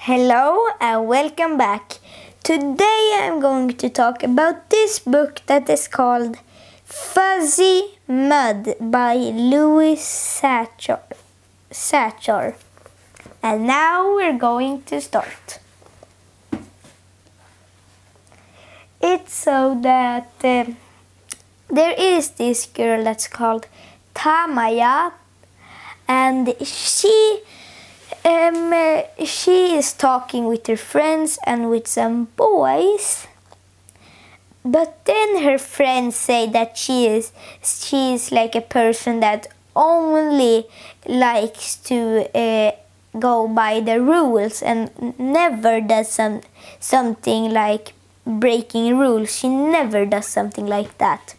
Hello and welcome back. Today I'm going to talk about this book that is called Fuzzy Mud by Louis Sachar. And now we're going to start. It's so that there is this girl that's called Tamaya, and she is talking with her friends and with some boys, but then her friends say that she is like a person that only likes to go by the rules and never does something like breaking rules. She never does something like that,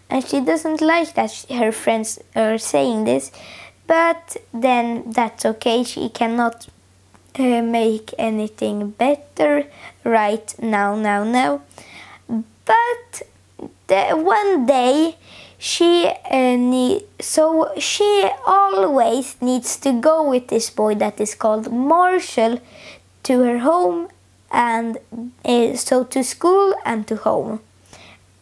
and she doesn't like that her friends are saying this. But then that's okay, she cannot make anything better right now. But one day she always needs to go with this boy that is called Marshall to her home, and so to school and to home.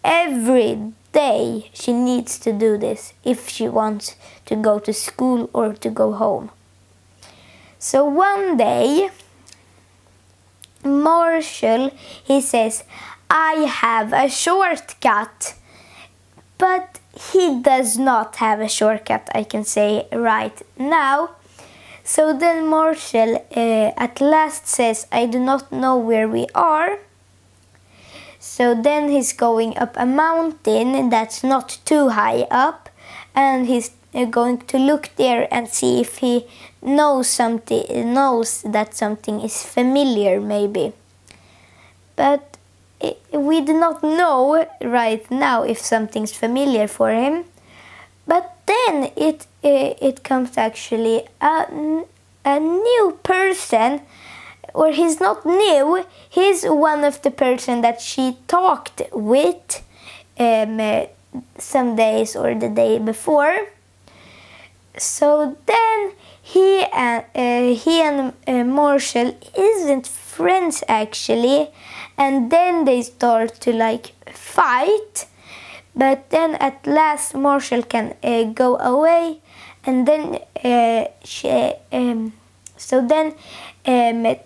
Every day she needs to do this if she wants to go to school or to go home. So one day Marshall, he says, "I have a shortcut," but he does not have a shortcut, I can say right now. So then Marshall at last says, "I do not know where we are." So then he's going up a mountain that's not too high up, and he's going to look there and see if he knows that something is familiar maybe. But we do not know right now if something's familiar for him. But then it comes actually a new person. Or he's not new, he's one of the person that she talked with some days or the day before. So then he and Marshall isn't friends actually, and then they start to like fight. But then at last Marshall can go away, and then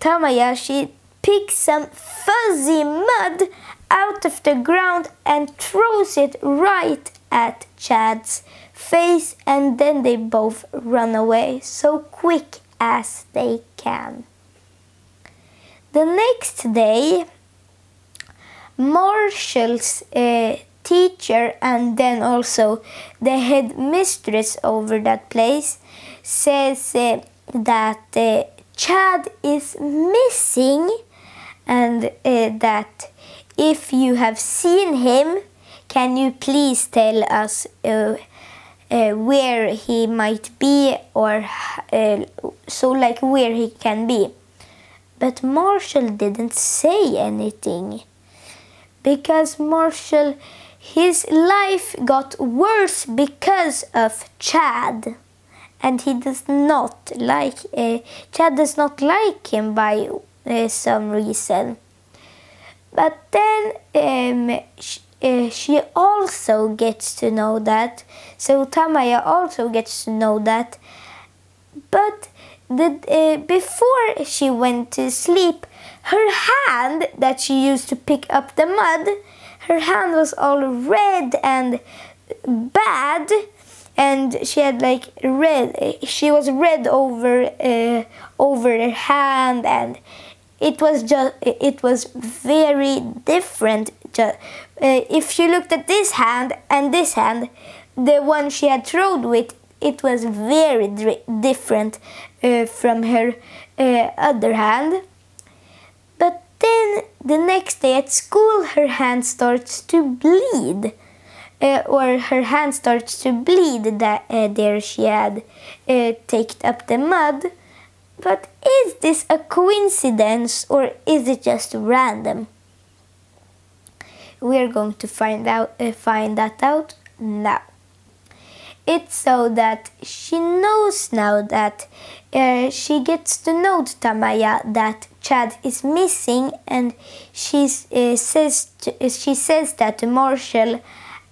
Tamaya, she picks some fuzzy mud out of the ground and throws it right at Chad's face, and then they both run away so quick as they can. The next day, Marshall's teacher and then also the head mistress over that place says that Chad is missing, and that if you have seen him, can you please tell us where he might be, or so like where he can be. But Marshall didn't say anything, because Marshall, his life got worse because of Chad. And he does not like, Chad does not like him by some reason. But then she also gets to know that, so Tamaya also gets to know that. But before she went to sleep, her hand that she used to pick up the mud, her hand was all red and bad. And she had like she was red over her hand, and it was very different. If you looked at this hand and this hand, the one she had thrown with, it was very different from her other hand. But then the next day at school, her hand starts to bleed. Or her hand starts to bleed there she had taken up the mud. But is this a coincidence, or is it just random? We are going to find that out now. it's so that she knows now that she gets to know Tamaya that Chad is missing, and she says that to Marshall,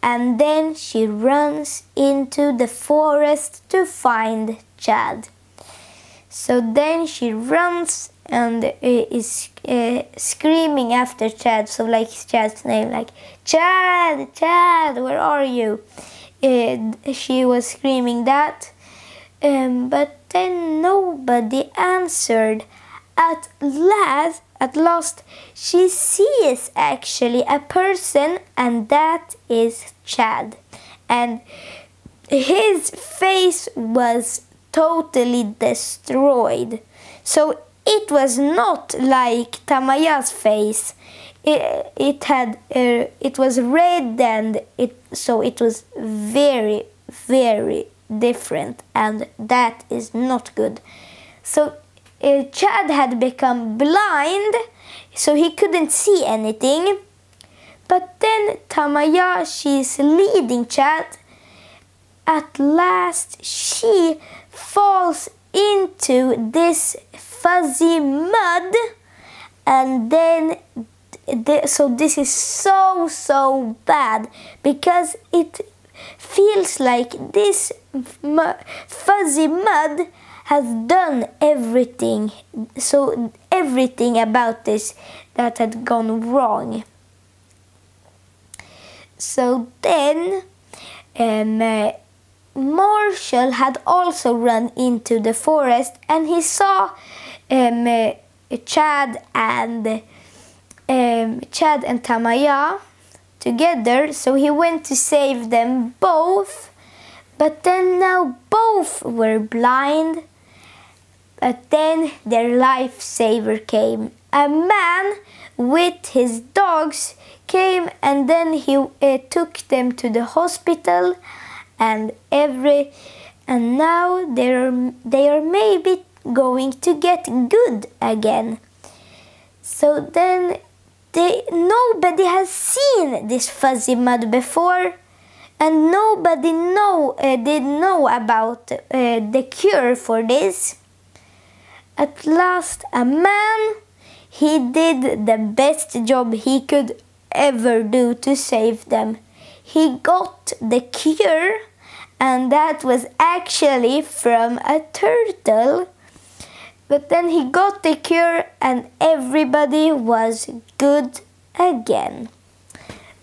and then she runs into the forest to find Chad. So then she runs and is screaming after Chad, so like Chad's name, like, Chad, Chad, where are you? She was screaming that, but then nobody answered. At last, she sees actually a person, and that is Chad. And his face was totally destroyed. So it was not like Tamaya's face. It was red, and so it was very, very different, and that is not good. So Chad had become blind, so he couldn't see anything. But then Tamaya, she's leading Chad. At last she falls into this fuzzy mud, and then so this is so bad, because it feels like this fuzzy mud has done everything. So everything about this that had gone wrong. So then Marshall had also run into the forest, and he saw Chad and Tamaya together, so he went to save them both. But then now both were blind. But then their lifesaver came. A man with his dogs came, and then he took them to the hospital, and now they are maybe going to get good again. So then nobody has seen this fuzzy mud before, and nobody did know about the cure for this. At last, a man, he did the best job he could ever do to save them. He got the cure, and that was actually from a turtle. But then he got the cure, and everybody was good again.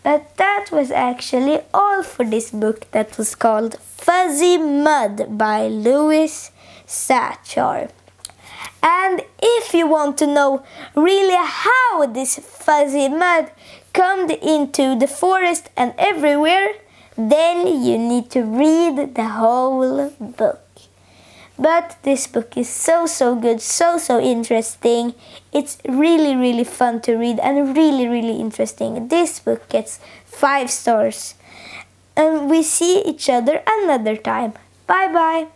But that was actually all for this book that was called Fuzzy Mud by Louis Sachar. And if you want to know really how this fuzzy mud come into the forest and everywhere, then you need to read the whole book. But this book is so good, so interesting. It's really fun to read and really interesting. This book gets 5 stars. And we see each other another time. Bye bye.